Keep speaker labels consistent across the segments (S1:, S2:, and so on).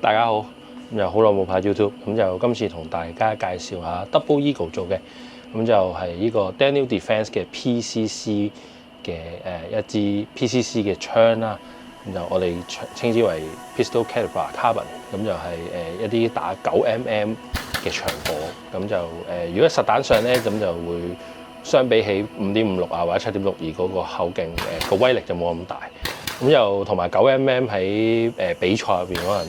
S1: 大家好，咁就好耐冇拍 YouTube，咁就今次同大家介紹下 Double Eagle 做嘅，咁就係呢個 Daniel Defense 嘅 PCC 嘅一支 PCC 嘅槍啦，咁就我哋稱之為 Pistol Caliber Carbon，咁就係一啲打9mm嘅長火，咁就如果實彈上咧，咁就會相比起5.56啊或者7.62嗰個口徑個威力就冇咁大。咁又同埋9mm喺比賽入邊可能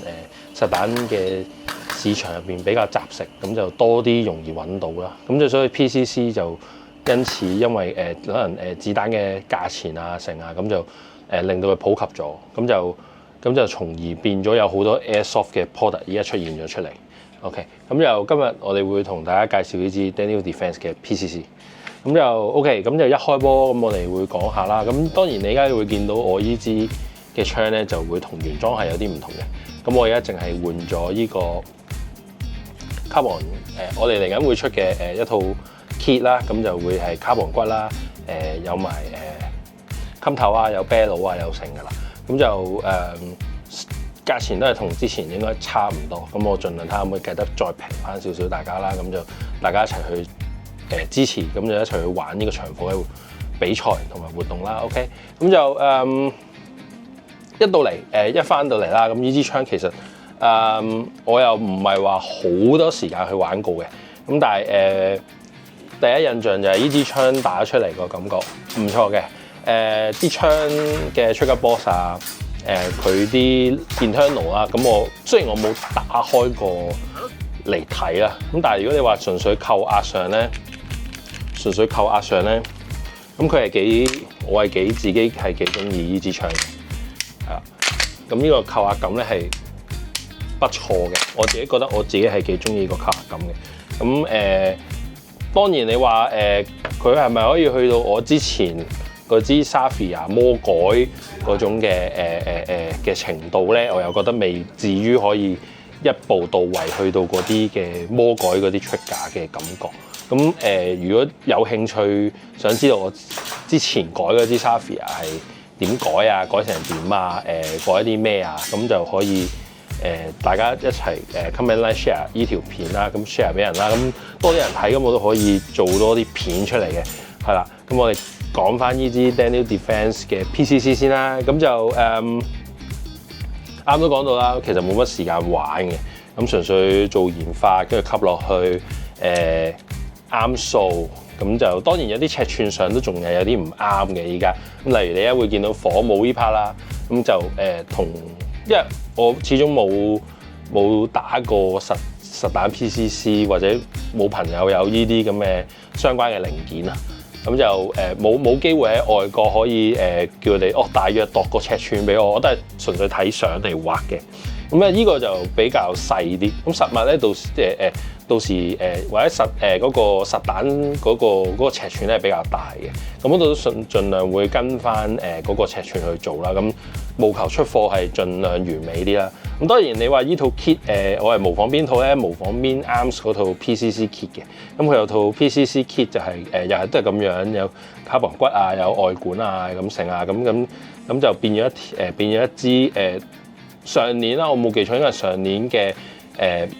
S1: 實彈嘅市場入邊比較雜食，咁就多啲容易揾到啦。咁就所以 PCC 就因此因為可能子彈嘅價錢啊成啊，咁就令到佢普及咗，咁就從而變咗有好多 Airsoft 嘅 product 而家出現咗出嚟。OK， 咁就今日我哋會同大家介紹呢支 Daniel Defense 嘅 PCC。咁就 OK， 咁就一開波咁我哋會講下啦。咁當然你而家會見到我依支嘅槍咧就會同原裝係有啲唔同嘅。咁我而家淨係換咗依個 carbon， 我哋嚟緊會出嘅一套 kit 啦，咁就會係 carbon 骨啦，有埋襟頭啊，有啤佬啊，有成噶啦。咁就價錢都係同之前應該差唔多。咁我盡量睇下可唔可以計得再平翻少少大家啦。咁就大家一齊去支持，咁就一齊去玩呢個長火嘅比賽同埋活動啦。OK， 咁就一翻到嚟啦。咁呢支槍其實我又唔係話好多時間去玩過嘅。咁但係第一印象就係呢支槍打出嚟個感覺唔錯嘅。啲槍嘅 trigger box 啊，佢啲 internal 啊，咁我雖然我冇打開過嚟睇啦，咁但係如果你話純粹扣壓上咧，咁佢係我係自己係幾中意呢支槍嘅，係啦。咁呢個扣壓感咧係不錯嘅，我自己覺得我自己係幾中意個扣壓感嘅。咁當然你話佢係咪可以去到我之前嗰支 Savia 魔改嗰種嘅程度咧？我又覺得未至於可以一步到位去到嗰啲嘅魔改嗰啲 trigger 嘅感覺。咁如果有興趣想知道我之前改嗰支 Savia 係點改啊，改成點啊，改一啲咩啊，咁就可以大家一齊comment like share 呢條片啦，咁 share 俾人啦，咁多啲人睇，咁我都可以做多啲片出嚟嘅，係啦。咁我哋講翻呢支 Daniel Defense 嘅 PCC 先啦，咁就啱都講到啦，其實冇乜時間玩嘅，咁純粹做研發，跟住吸落去啱數，咁就當然有啲尺寸上都仲係有啲唔啱嘅依家。咁例如你一會見到火舞呢 part 啦，咁就因為我始終冇打過實彈 PCC， 或者冇朋友有呢啲咁嘅相關嘅零件啊，咁就冇機會喺外國可以叫你大約度個尺寸俾我都係純粹睇相嚟畫嘅。咁咧呢個就比較細啲，咁實物咧到時或者嗰個實彈嗰個尺寸咧比較大嘅，咁我都盡量會跟翻嗰個尺寸去做啦。咁務求出貨係盡量完美啲啦。咁當然你話呢套 kit 我係模仿邊套咧？模仿 Min Arms 嗰套 PCC kit 嘅。咁佢有套 PCC kit 就係又係都係咁樣，有 carbon 骨啊，有外管啊咁成啊，咁就變咗一支上年啦，我冇記錯應該係上年嘅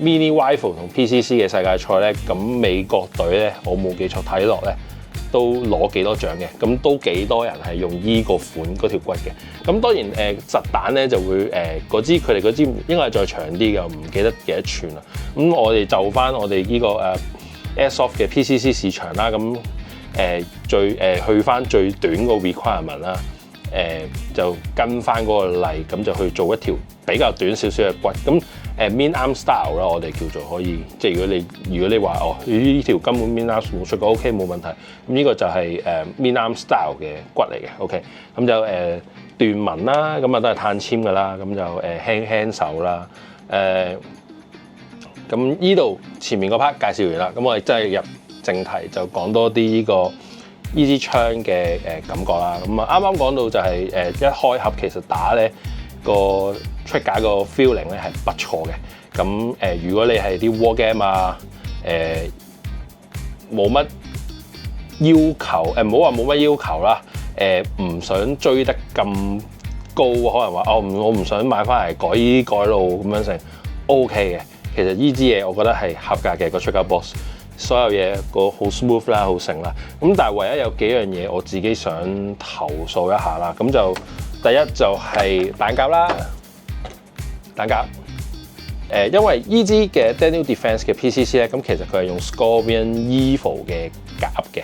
S1: Mini Rifle 同 PCC 嘅世界賽咧，咁美國隊咧我冇記錯睇落咧都攞幾多獎嘅，咁都幾多人係用依個款嗰條骨嘅。咁當然實彈咧就會佢哋嗰支應該係再長啲嘅，唔記得幾多寸啦。咁我哋就翻我哋呢個Airsoft 嘅 PCC 市場啦，咁去翻最短個 requirement 啦。就跟翻嗰個例，咁就去做一條比較短少少嘅骨。咁Min Arm Style 啦，我哋叫做可以，即係如果你話呢條根本 Min Arm 冇出過 OK 冇問題。咁呢個就係Min Arm Style 嘅骨嚟嘅 OK。咁就斷紋啦，咁啊都係碳纖噶啦，咁就輕手啦。咁呢度前面嗰 part 介紹完啦，咁我哋真係入正題就講多啲呢支槍嘅感覺啦。咁啊啱啱講到就係一開盒其實打咧個 trigger 個 feeling 咧係不錯嘅。咁如果你係啲 war game 啊，冇乜要求，唔好話冇乜要求啦，唔想追得咁高，可能話我唔想買翻嚟改路咁樣成， OK 嘅。其實呢支嘢我覺得係合格嘅個 Trigger Boss， 所有嘢個好 smooth 啦，好成啦。咁但係唯一有幾樣嘢我自己想投訴一下啦。咁就第一就係彈夾啦，彈夾。因為呢支嘅 Daniel Defense 嘅 PCC 咧，咁其實佢係用 Scorpion Evo 嘅夾嘅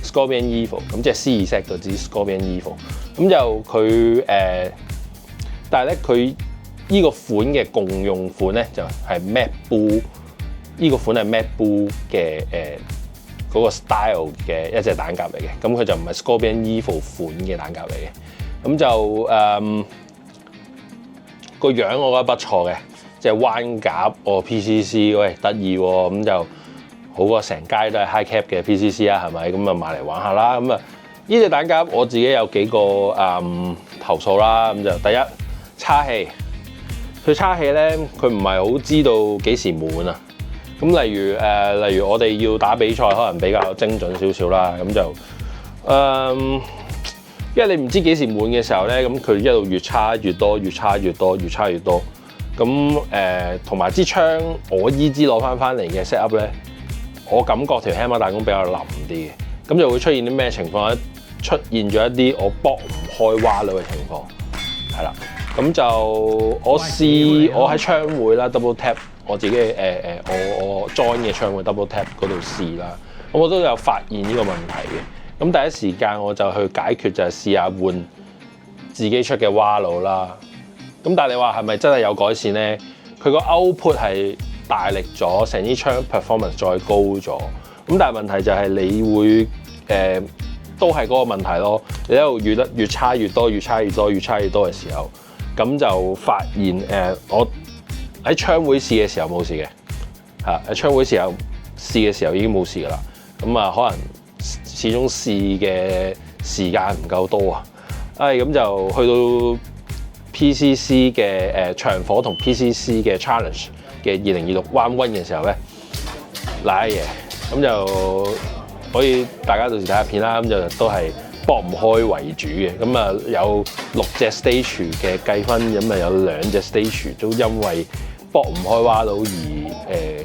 S1: Scorpion Evo， 咁即係 C2Z 嗰支 Scorpion Evo。咁就佢但係咧佢呢個款嘅共用款咧就係 Mad Bull， 呢個款係 Mad Bull 嘅嗰個 style 嘅一隻彈夾嚟嘅，咁佢就唔係 Scorpion Evo 款嘅彈夾嚟嘅。咁就個樣我覺得不錯嘅。即係彎夾，PCC， 喂得意喎，咁就好過成街都係 high cap 嘅 PCC 啊，係咪？咁啊買嚟玩下啦。咁啊呢隻彈夾我自己有幾個投訴啦。咁就第一叉氣，佢叉氣咧，佢唔係好知道幾時滿啊。咁例如我哋要打比賽，可能比較精準少少啦。咁就因為你唔知幾時滿嘅時候咧，咁佢一路越叉越多，越叉越多，越叉越多。咁同埋支槍，我依支攞翻嚟嘅 set up 咧，我感覺條 hammer 彈弓比較腍啲嘅，咁就會出現啲咩情況咧？出現咗一啲我駁唔開蛙佬嘅情況，係啦。咁就我喺槍會啦 double tap， 我自己我 join 嘅槍會 double tap 嗰度試啦，咁我都有發現呢個問題嘅。咁第一時間我就去解決，就係試下換自己出嘅蛙佬啦。咁但係你話係咪真係有改善咧？佢個 output 係大力咗，成支槍 performance 再高咗。咁但係問題就係你會都係嗰個問題咯。你一路越差越多，越差越多，越差越多嘅時候，咁就發現我喺槍會試嘅時候冇事嘅，喺槍會試嘅時候已經冇事㗎啦。咁啊，可能始終試嘅時間唔夠多啊。咁就去到PCC 嘅長火同 PCC 嘅 Challenge 嘅2026 Round 1嘅時候咧，瀨嘢咁就可以大家到時睇下片啦。咁就都係駁唔開為主嘅。咁啊有6隻 stage 嘅計分，咁啊有2隻 stage 都因為駁唔開蛙佬而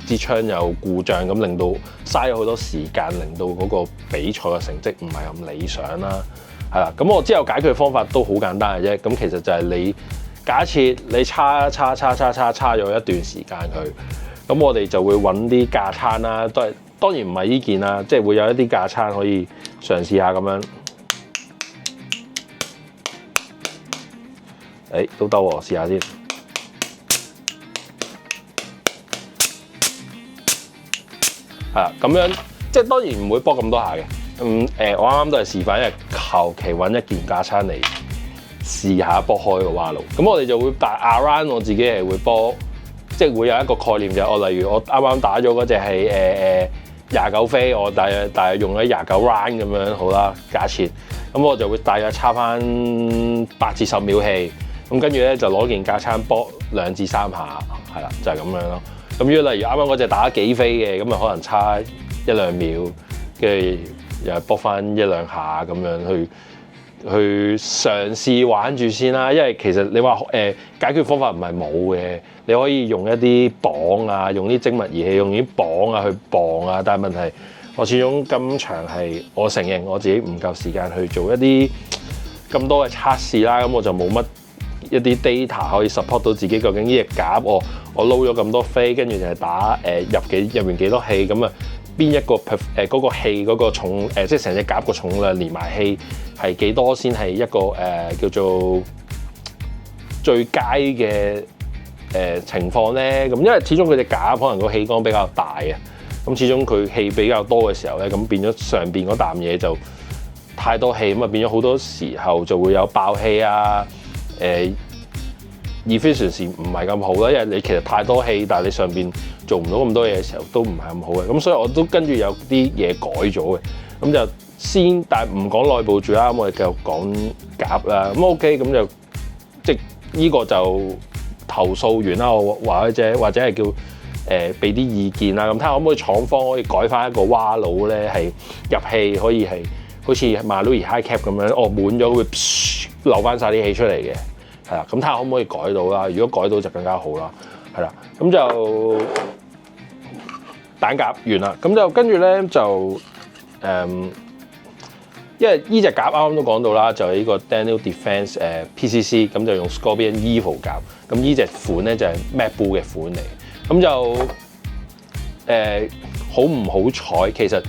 S1: 支槍有故障，咁令到嘥咗好多時間，令到嗰個比賽嘅成績唔係咁理想啦。係啦，咁我之後解決嘅方法都好簡單嘅啫。咁其實就係你假設你叉咗一段時間佢，咁我哋就會揾啲架撐啦，當然唔係呢件啦，即係會有一啲架撐可以嘗試下咁樣。都得喎，試下先。係啦，咁樣即係當然唔會搏咁多下嘅。我啱啱都係示範，因為求其揾一件架撐嚟試下搏開個蛙佬。咁我哋就會打 around， 我自己係會搏，即係會有一個概念就係例如我啱啱打咗嗰隻係29飛，我大約用咗29 round 咁樣好啦，假設。咁我就會大約叉翻8至10秒氣，咁跟住咧就攞件架撐搏2至3下，係啦，就係咁樣咯。咁如果例如啱啱嗰隻打幾飛嘅，咁啊可能差1-2秒，跟住又搏翻1-2下咁樣去嘗試玩住先啦。因為其實你話解決方法唔係冇嘅，你可以用一啲磅啊，用啲精密儀器，用啲磅啊去磅啊。但係問題，我始終今場係我承認我自己唔夠時間去做一啲咁多嘅測試啦，咁我就冇乜一啲 data 可以 support 到自己究竟呢隻夾我撈咗咁多飛，跟住就係打入面幾多氣，咁啊邊一個嗰個氣嗰個重即係成隻夾個重量連埋氣係幾多先係一個叫做最佳嘅情況咧？咁因為始終佢隻夾可能個氣缸比較大啊，咁始終佢氣比較多嘅時候咧，咁變咗上邊嗰啖嘢就太多氣，咁啊變咗好多時候就會有爆氣啊。efficiency 唔係咁好啦，因為你其實太多氣，但係你上邊做唔到咁多嘢嘅時候都唔係咁好嘅。咁所以我都跟住有啲嘢改咗嘅。咁就先，但係唔講內部住啦，咁我哋繼續講夾啦。咁 OK，咁就即係呢個就投訴完啦，我或者係叫俾啲意見啦。咁睇下可唔可以廠方可以改翻一個蛙佬咧，係入氣可以係好似 Marui High Cap 咁樣，滿咗會流翻晒啲氣出嚟嘅。係啦。咁睇下可唔可以改到啦？如果改到就更加好啦，係啦。咁就蛋夾完啦，咁就跟住咧就因為呢隻夾啱啱都講到啦，就係呢個 Daniel Defense PCC， 咁就用 Scorpion Evo 夾。咁呢隻款咧就係 MacBook 嘅款嚟，咁就好唔好彩？其實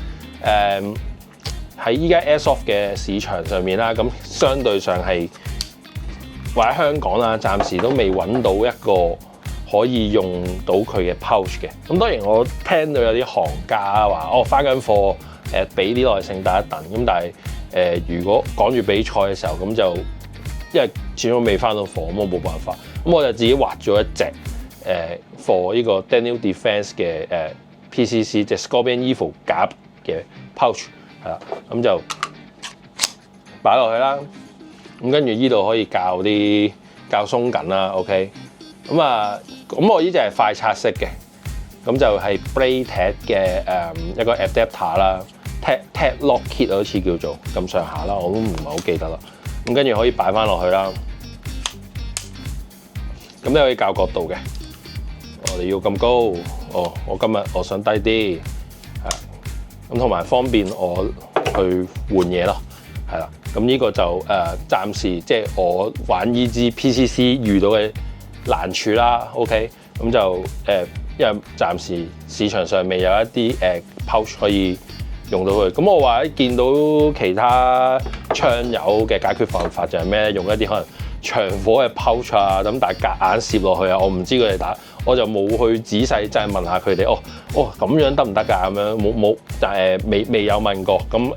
S1: 喺依家 Airsoft 嘅市場上面啦，咁相對上係或者香港啦，暫時都未揾到一個可以用到佢嘅 pouch 嘅。咁當然我聽到有啲行家話，返緊貨，俾啲耐性等一等。咁但係如果趕住比賽嘅時候，咁就因為始終未翻到貨，咁我冇辦法。咁我就自己畫咗一隻for 呢個 Daniel Defense 嘅PCC 即係 Scorpion Evo 夾嘅 pouch 係啦，咁就擺落去啦。咁跟住呢度可以較鬆緊啦 ，OK。咁我呢隻係快拆式嘅，咁就係 Blade 嘅一個 adapter 啦 ，Tag Lock Kit 好似叫做咁上下啦，我都唔係好記得啦。咁跟住可以擺翻落去啦。咁你可以校角度嘅，我哋要咁高，我今日我想低啲，咁同埋方便我去換嘢咯，係啦。咁呢個就暫時即係我玩呢支 PCC 遇到嘅難處啦 ，OK。咁就因為暫時市場上未有一啲pouch 可以用到佢。咁我話見到其他槍友嘅解決方法就係咩咧？用一啲可能長火嘅 pouch 啊，咁但係夾硬攝落去啊，我唔知佢哋打，我就冇去仔細真係問下佢哋，咁樣得唔得㗎？咁樣冇，但未有問過。咁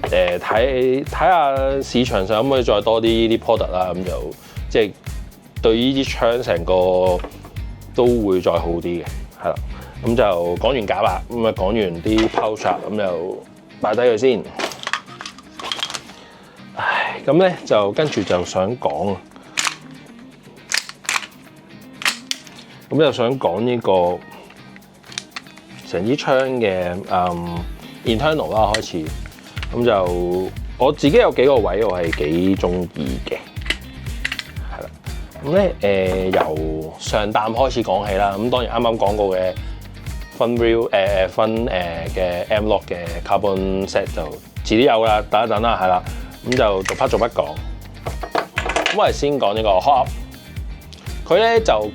S1: 睇下市場上可唔可以再多啲呢啲 product 啦，咁就即係對呢啲槍成個都會再好啲嘅，係啦。咁就講完夾啦，咁啊講完啲 pouch 咁就擺低佢先。咁咧就跟住就想講，咁就想講呢個成支槍嘅internal 啦，開始。咁就我自己有幾個位我係幾中意嘅，係啦。咁咧由上彈開始講起啦。咁當然啱啱講過嘅分 real 嘅 M-LOK 嘅 carbon set 就遲啲有啦，等一等啦，係啦。咁就逐 part 逐 part 講。咁我哋先講呢個 Hot Up，佢咧就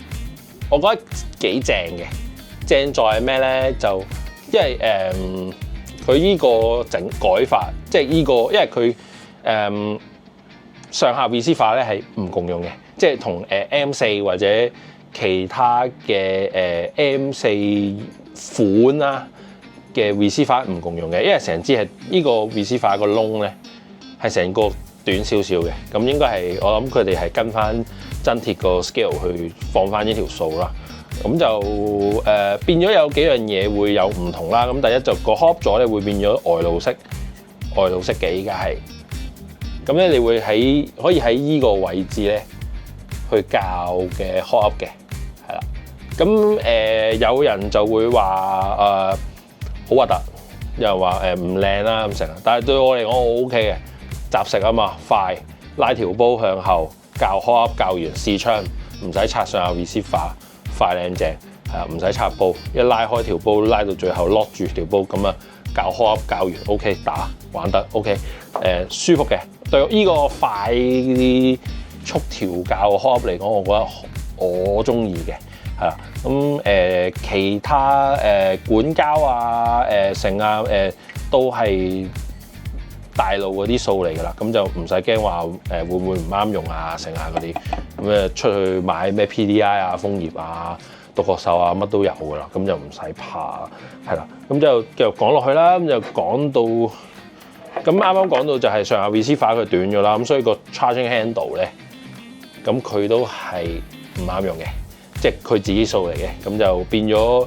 S1: 我覺得幾正嘅，正在咩咧？就因為佢依個整改法，即係依個，因為佢上下 receiver 咧係唔共用嘅，即係同M4 或者其他嘅M4 款啦嘅 receiver 唔共用嘅，因為成支係依個 receiver 個窿咧係成個短少少嘅，咁應該係我諗佢哋係跟翻真鐵個 scale 去放翻呢條數啦。咁就變咗有幾樣嘢會有唔同啦。咁第一就個 hop 咗咧會變咗外露式嘅，依家係。咁咧你會可以喺依個位置咧去校嘅 hop up 嘅，係啦。咁有人就會話好核突，有人話唔靚啦咁成。但係對我嚟講我 OK 嘅，雜食啊嘛，快拉條煲向後校 hop up，校完試槍唔使拆上下 receiver。快靚正係啊，唔使插煲，一拉開條煲拉到最後 lock 住條煲咁啊，校 hot up 校完 OK 打玩得 OK， 舒服嘅。對呢個快啲速調校 hot up 嚟講，我覺得我中意嘅係啦。咁其他管膠啊成啊都係大路嗰啲數嚟㗎啦，咁就唔使驚話會唔會唔啱用啊成啊嗰啲，咁出去買咩 PDI 啊、楓葉啊、獨角獸啊乜都有㗎啦，咁就唔使怕，係啦。咁就繼續講落去啦，咁就講到咁啱啱講到就係上下 receiver 佢短咗啦，咁所以個 charging handle 咧，咁佢都係唔啱用嘅，即係佢自己數嚟嘅，咁就變咗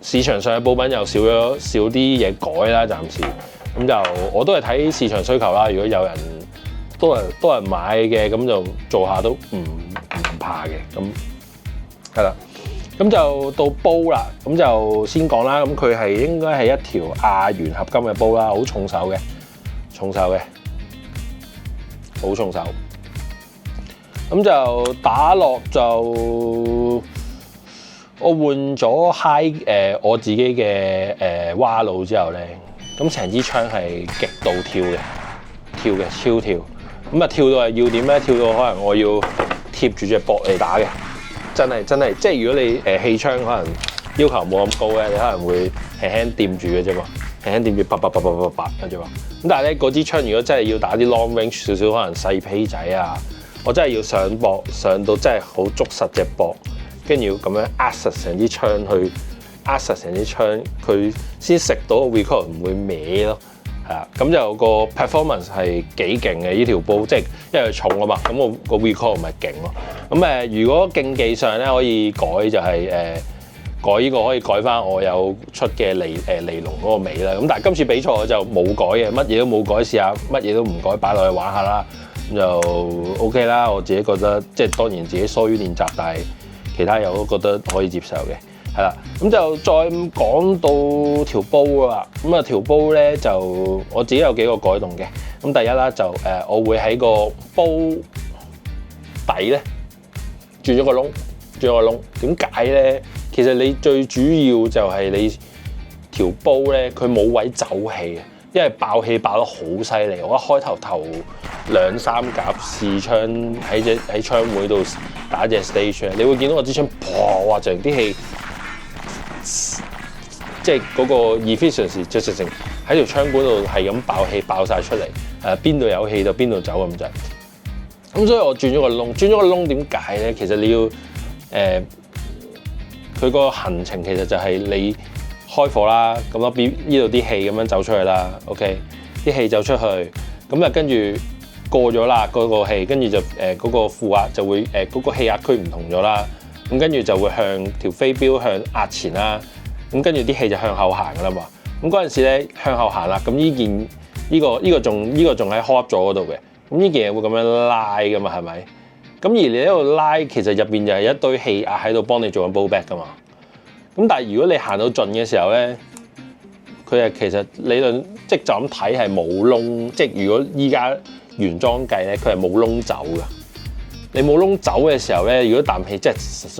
S1: 市場上嘅補品又少啲嘢改啦，暫時。咁就我都係睇市場需求啦。如果有人多人買嘅，咁就做下都唔怕嘅。咁係啦。咁就到煲啦。咁就先講啦。咁佢係應該係一條亞鉛合金嘅煲啦，好重手嘅，好重手。咁就打落就我換咗 high 我自己嘅蛙路之後咧，咁成支槍係極度跳嘅超跳。咁啊跳到係要點咧？跳到可能我要貼住隻膊嚟打嘅，真係即係如果你氣槍可能要求冇咁高咧，你可能會輕輕掂住嘅啫嘛，輕輕掂住啪嘅啫嘛。咁但係咧嗰支槍如果真係要打啲 long range 少少，可能細皮仔啊，我真係要上膊上到真係好捉實隻膊，跟住要咁樣壓實成支槍去壓實成支槍，佢先食到個 recoil 唔會歪咯。係啊，咁就個 performance 係幾勁嘅呢條煲，即係因為佢重啊嘛，咁我個 recoil 咪勁咯。咁如果競技上咧可以改就係改呢個可以改翻我有出嘅尼龍嗰個尾啦。咁但係今次比賽我就冇改嘅，乜嘢都冇改，試下乜嘢都唔改，擺落去玩下啦，咁就 OK 啦。我自己覺得即係當然自己疏於練習，但係其他友都覺得可以接受嘅。係啦，咁就再講到條煲啦。咁條煲咧就我自己有幾個改動嘅。咁第一啦就我會喺個煲底咧轉咗個窿。點解咧？其實你最主要就係你條煲咧，佢冇位走氣，因為爆氣爆得好犀利。我一開頭2、3夾試槍喺槍會度打隻 stage， 你會見到我支槍哇，成啲氣。即係嗰個 efficiency 即係直情喺條槍管度係咁爆氣爆晒出嚟，邊度有氣就邊度走咁滯。咁所以我轉咗個窿，點解咧？其實你要佢個行程其實就係你開火啦，咁咯，呢度啲氣咁樣走出去啦 ，OK， 啲氣走出去，咁跟住過咗啦嗰個氣，跟住就嗰個負壓就會嗰個氣壓區唔同咗啦。咁跟住就會向條飛鏢向壓前啦，咁跟住啲氣就向後行噶啦嘛。咁嗰陣時咧向後行啦，咁呢個仲喺 hold up 咗嗰度嘅。咁呢件嘢會咁樣拉噶嘛，係咪？咁而你喺度拉，其實入邊就係一堆氣壓喺度幫你做緊 ball back 噶嘛。咁但係如果你行到盡嘅時候咧，佢其實理論即就咁睇係冇窿，即係如果依家原裝計咧，佢係冇窿走噶。你冇窿走嘅時候咧，如果啖氣即係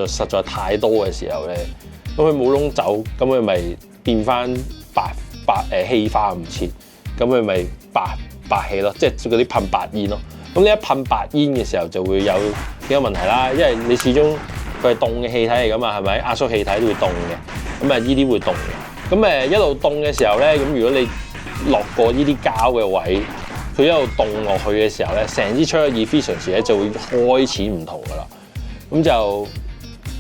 S1: 實在太多嘅時候咧，咁佢冇窿走，咁佢咪變翻氣化唔切，咁佢咪白氣咯，即係嗰啲噴白煙咯。咁你一噴白煙嘅時候就會有幾個問題啦，因為你始終佢係凍嘅氣體嚟噶嘛，係咪？壓縮氣體都會凍嘅，咁呢啲會凍嘅。咁一路凍嘅時候咧，咁如果你落過呢啲膠嘅位，佢一路凍落去嘅時候咧，成支槍嘅 efficiency 咧就會開始唔同噶啦。咁就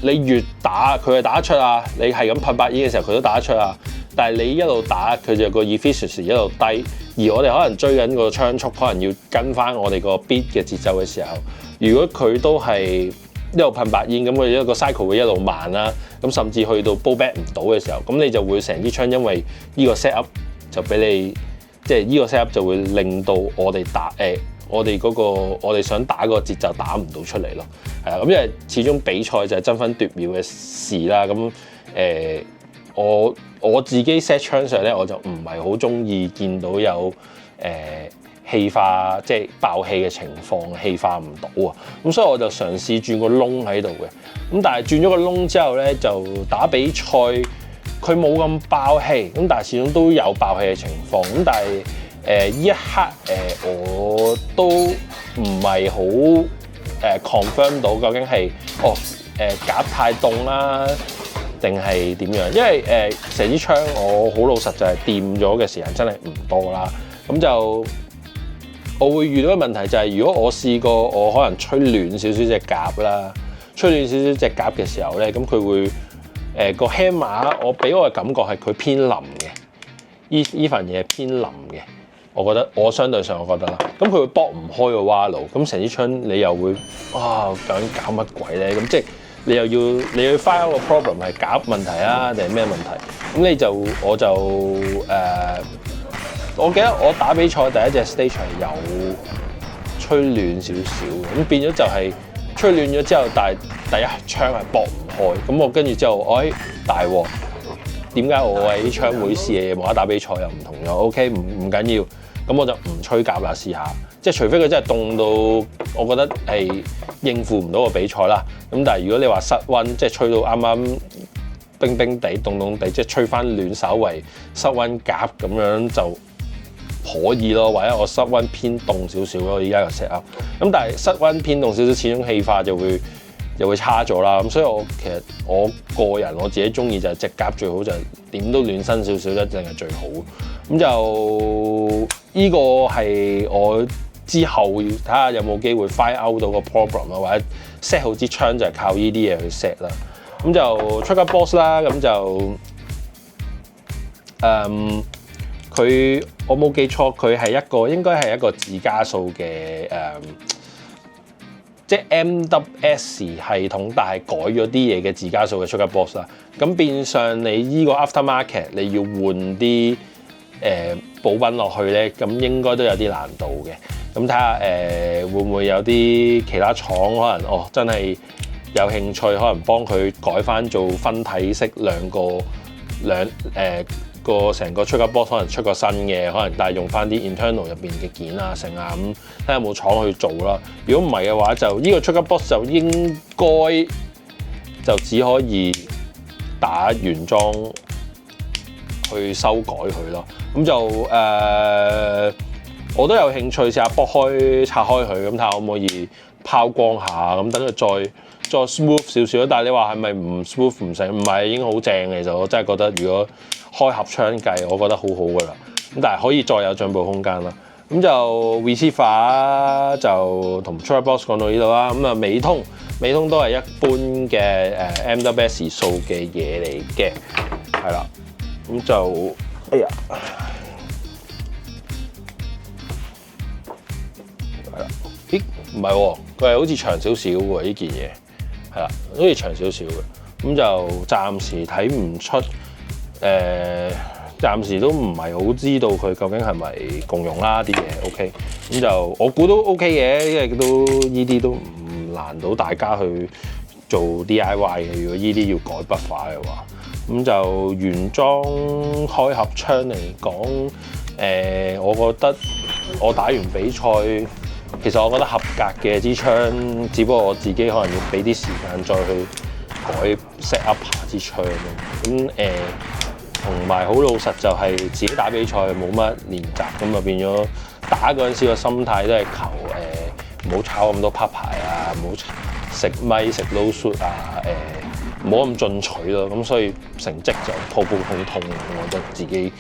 S1: 你越打佢係打得出啊，你係咁噴白煙嘅時候佢都打得出啊。但係你一路打佢就個 efficiency 一路低，而我哋可能追緊個槍速，可能要跟翻我哋個 beat 嘅節奏嘅時候，如果佢都係一路噴白煙，咁佢一個 cycle 會一路慢啦。咁甚至去到 ball back 唔到嘅時候，咁你就會成支槍因為呢個 set up 就俾你。即係呢個 set up 就會令到我哋打我哋嗰個我哋想打個節奏打唔到出嚟咯，係啦。咁因為始終比賽就係爭分奪秒嘅事啦。咁我自己 set 槍上咧，我就唔係好中意見到有氣化即係爆氣嘅情況，氣化唔到啊。咁所以我就嘗試轉個窿喺度嘅。咁但係轉咗個窿之後咧，就打比賽。佢冇咁爆氣，咁但係始終都有爆氣嘅情況。咁但係呢一刻我都唔係好confirm 到究竟係夾太凍啦，定係點樣？因為成支槍我好老實就係掂咗嘅時間真係唔多啦。咁就我會遇到嘅問題就係，如果我試過我可能吹暖少少隻夾啦，吹暖少少隻夾嘅時候咧，咁佢會。個 hammer 我俾我嘅感覺係佢偏腍嘅，呢份嘢偏腍嘅，我相對上我覺得啦，咁佢會駁唔開個蛙路，咁成支槍你又會究竟搞乜鬼咧？咁即係你又要 find out 個 problem 係夾問題啊，定係咩問題？咁我記得我打比賽第一隻 stage 係有吹暖少少，咁變咗就係吹暖咗之後，但係第一槍係駁唔開，咁我跟住之後，大鑊！點解我喺槍會試嘅嘢，冇得打比賽又唔同咗 ？OK， 唔緊要，咁我就唔吹夾啦，試下。即係除非佢真係凍到，我覺得係應付唔到個比賽啦。咁但係如果你話室溫，即係吹到啱啱冰冰地、凍凍地，即係吹翻暖，稍為室溫夾咁樣就可以咯。或者我室溫偏凍少少咯，依家個 set up。咁但係室溫偏凍少少，始終氣化就會差咗啦。咁所以其實我個人我自己中意就係隻夾最好就係點都暖身少少一定係最好。咁就呢個係我之後睇下有冇機會 find out 到個 problem 啊，或者 set 好支槍就係靠呢啲嘢去 set 啦。咁就 Trigger Boss 啦，咁就佢我冇記錯，佢係應該係一個自加數嘅即係 MWS 系統，但係改咗啲嘢嘅自加數嘅 Trigger Boss 啦。咁變相你依個 Aftermarket 你要換啲補品落去咧，咁應該都有啲難度嘅。咁睇下會唔會有啲其他廠可能真係有興趣，可能幫佢改翻做分體式個成個 Trigger Boss 可能出個新嘅，可能但係用翻啲 internal 入邊嘅件啊成啊，咁睇下有冇廠去做啦。如果唔係嘅話，就呢個 Trigger Boss 就應該就只可以打原裝去修改佢咯。咁就我都有興趣試下拆開佢，咁睇下可唔可以拋光下，咁等佢再 smooth 少少。但係你話係咪唔 smooth 唔成？唔係，已經好正嘅。其實我真係覺得，如果開合槍計，我覺得好好噶啦。咁但係可以再有進步空間啦。咁就 receiver 就同 Trigger Boss 講到呢度啦。咁啊，美通都係一般嘅MWS 數嘅嘢嚟嘅，係啦。咁就咦，唔係喎，佢係好似長少少喎呢件嘢，係啦，好似長少少嘅。咁就暫時睇唔出，暫時都唔係好知道佢究竟係咪共用啦啲嘢。OK， 咁就我估都 OK 嘅，因為都呢啲都唔難到大家去做 DIY 嘅。如果呢啲要改筆法嘅話，咁就原裝開合槍嚟講，我覺得我打完比賽。其實我覺得合格嘅支槍，只不過我自己可能要俾啲時間再去改 set up 下支槍咯。咁同埋好老實就係自己打比賽冇乜練習，咁啊變咗打嗰陣時個心態都係求唔好炒咁多拍牌啊，唔好食咪食 low shoot 啊，唔好咁進取咯。咁所以成績就普普通通。我覺得自己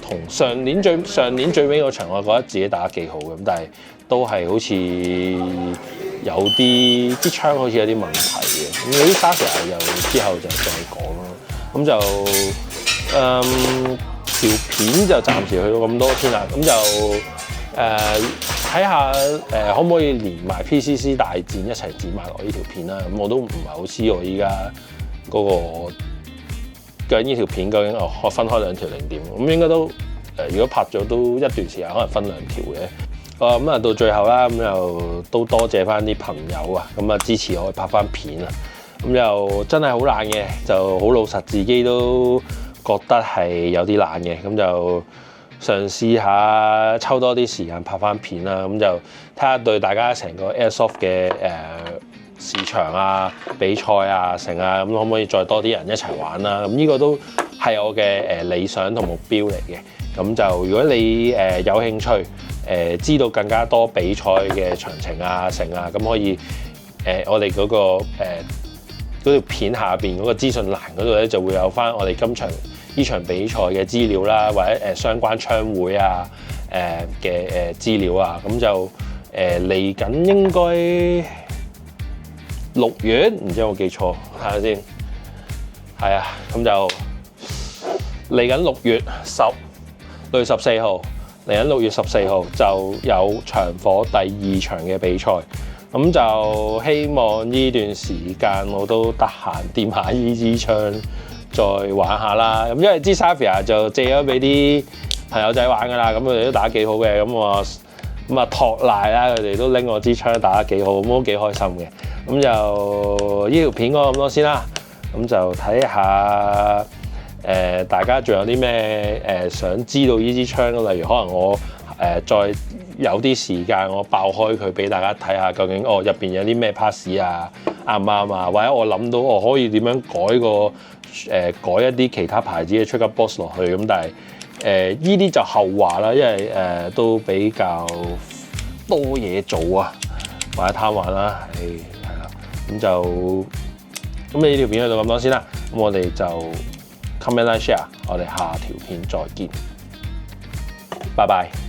S1: 同上年最尾嗰場，我覺得自己打得幾好嘅，咁但係都係好似有啲槍好似有啲問題嘅。咁有啲 Xavier 又之後就再講咯。咁就條片就暫時去到咁多先啦。咁就睇下可唔可以連埋 PCC 大戰一齊剪埋落呢條片啦。咁我都唔係好知我依家嗰個究竟呢條片究竟我分開兩條定點？咁應該都如果拍咗都一段時間，可能分兩條嘅。咁啊到最後啦，咁又都多謝翻啲朋友啊，咁啊支持我去拍翻片啊。咁又真係好懶嘅，就好老實，自己都覺得係有啲懶嘅。咁就嘗試下抽多啲時間拍翻片啦。咁就睇下對大家成個 Airsoft 嘅市場啊、比賽啊、成啊，咁可唔可以再多啲人一齊玩啦？咁呢個都係我嘅理想同目標嚟嘅。咁就如果你有興趣知道更加多比賽嘅詳情啊、成啊，咁可以我哋嗰個嗰條片下邊嗰個資訊欄嗰度咧，就會有翻我哋呢場比賽嘅資料啦，或者相關槍會啊嘅資料啊。咁就嚟緊應該6月，唔知有冇記錯，睇下先。係啊，咁就嚟緊6月14號，嚟緊6月14號就有長火第2場嘅比賽。咁就希望呢段時間我都得閒掂下呢支槍，再玩下啦。咁因為支 Xavier 就借咗俾啲朋友仔玩噶啦，咁佢哋都打得幾好嘅。咁啊托賴啦，佢哋都拎我支槍打得幾好，咁都幾開心嘅。咁就呢條片講咁多先啦。咁就睇下大家仲有啲咩想知道呢支槍，例如可能我再有啲時間我爆開佢俾大家睇下，究竟入邊有啲咩 pass 啊，啱唔啱啊？或者我諗到我可以點樣改一啲其他牌子嘅 trigger box 落去咁，但係依啲就後話啦，因為都比較多嘢做啊，或者貪玩啦，係啦，咁你呢條片去到咁多先啦，咁我哋就 comment like share，我哋下條片再見，拜拜。